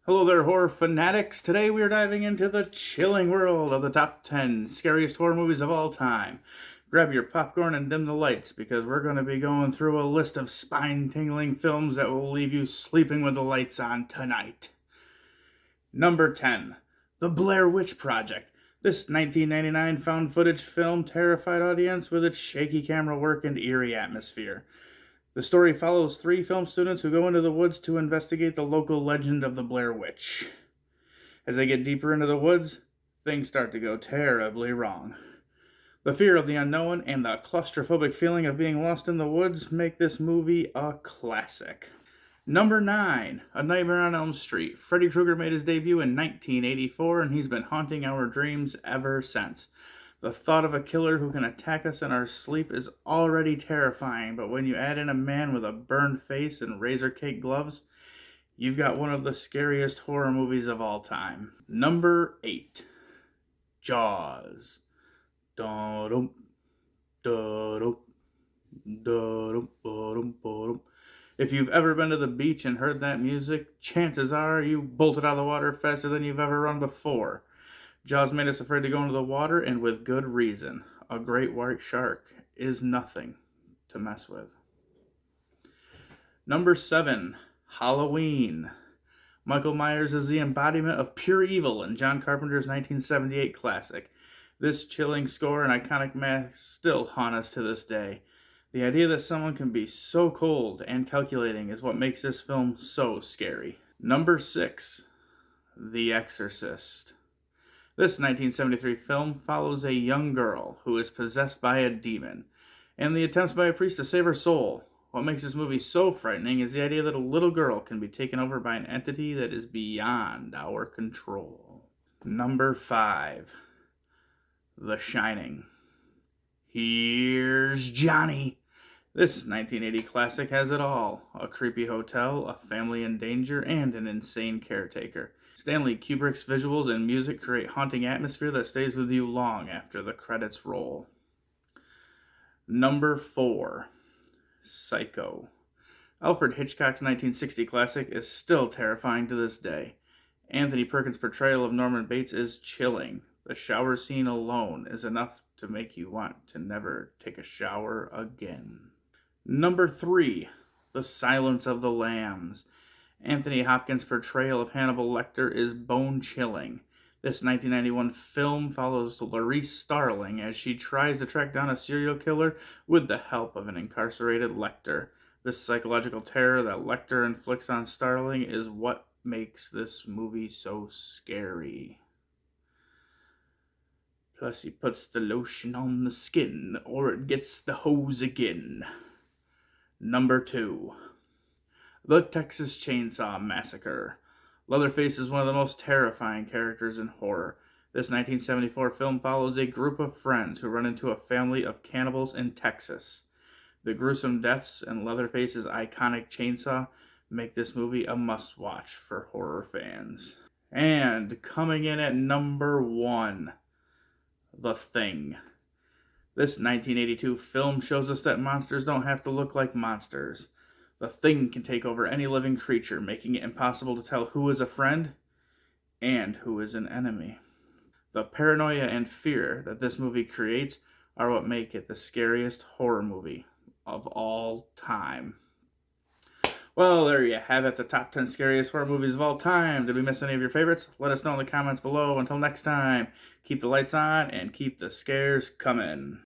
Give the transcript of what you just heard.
Hello there, horror fanatics. Today we are diving into the chilling world of the top 10 scariest horror movies of all time. Grab your popcorn and dim the lights because we're going to be going through a list of spine tingling films that will leave you sleeping with the lights on tonight. Number 10, The Blair Witch Project. This 1999 found footage film terrified audience with its shaky camera work and eerie atmosphere. The story follows three film students who go into the woods to investigate the local legend of the Blair Witch. As they get deeper into the woods, things start to go terribly wrong. The fear of the unknown and the claustrophobic feeling of being lost in the woods make this movie a classic. Number 9, A Nightmare on Elm Street. Freddy Krueger made his debut in 1984 and he's been haunting our dreams ever since. The thought of a killer who can attack us in our sleep is already terrifying, but when you add in a man with a burned face and razor cake gloves, you've got one of the scariest horror movies of all time. Number 8, Jaws. Da-dum, da-dum, da-dum, ba-dum, ba-dum. If you've ever been to the beach and heard that music, chances are you bolted out of the water faster than you've ever run before. Jaws made us afraid to go into the water, and with good reason. A great white shark is nothing to mess with. Number 7, Halloween. Michael Myers is the embodiment of pure evil in John Carpenter's 1978 classic. This chilling score and iconic mask still haunt us to this day. The idea that someone can be so cold and calculating is what makes this film so scary. Number 6, The Exorcist. This 1973 film follows a young girl who is possessed by a demon, and the attempts by a priest to save her soul. What makes this movie so frightening is the idea that a little girl can be taken over by an entity that is beyond our control. Number 5, The Shining. Here's Johnny. This 1980 classic has it all. A creepy hotel, a family in danger, and an insane caretaker. Stanley Kubrick's visuals and music create haunting atmosphere that stays with you long after the credits roll. Number 4, Psycho. Alfred Hitchcock's 1960 classic is still terrifying to this day. Anthony Perkins' portrayal of Norman Bates is chilling. The shower scene alone is enough to make you want to never take a shower again. Number 3, The Silence of the Lambs. Anthony Hopkins' portrayal of Hannibal Lecter is bone-chilling. This 1991 film follows Clarice Starling as she tries to track down a serial killer with the help of an incarcerated Lecter. This psychological terror that Lecter inflicts on Starling is what makes this movie so scary. Plus he puts the lotion on the skin or it gets the hose again. Number 2, The Texas Chainsaw Massacre. Leatherface is one of the most terrifying characters in horror. This 1974 film follows a group of friends who run into a family of cannibals in Texas. The gruesome deaths and Leatherface's iconic chainsaw make this movie a must-watch for horror fans. And coming in at number 1, The Thing. This 1982 film shows us that monsters don't have to look like monsters. The Thing can take over any living creature, making it impossible to tell who is a friend and who is an enemy. The paranoia and fear that this movie creates are what make it the scariest horror movie of all time. Well, there you have it, the top 10 scariest horror movies of all time. Did we miss any of your favorites? Let us know in the comments below. Until next time, keep the lights on and keep the scares coming.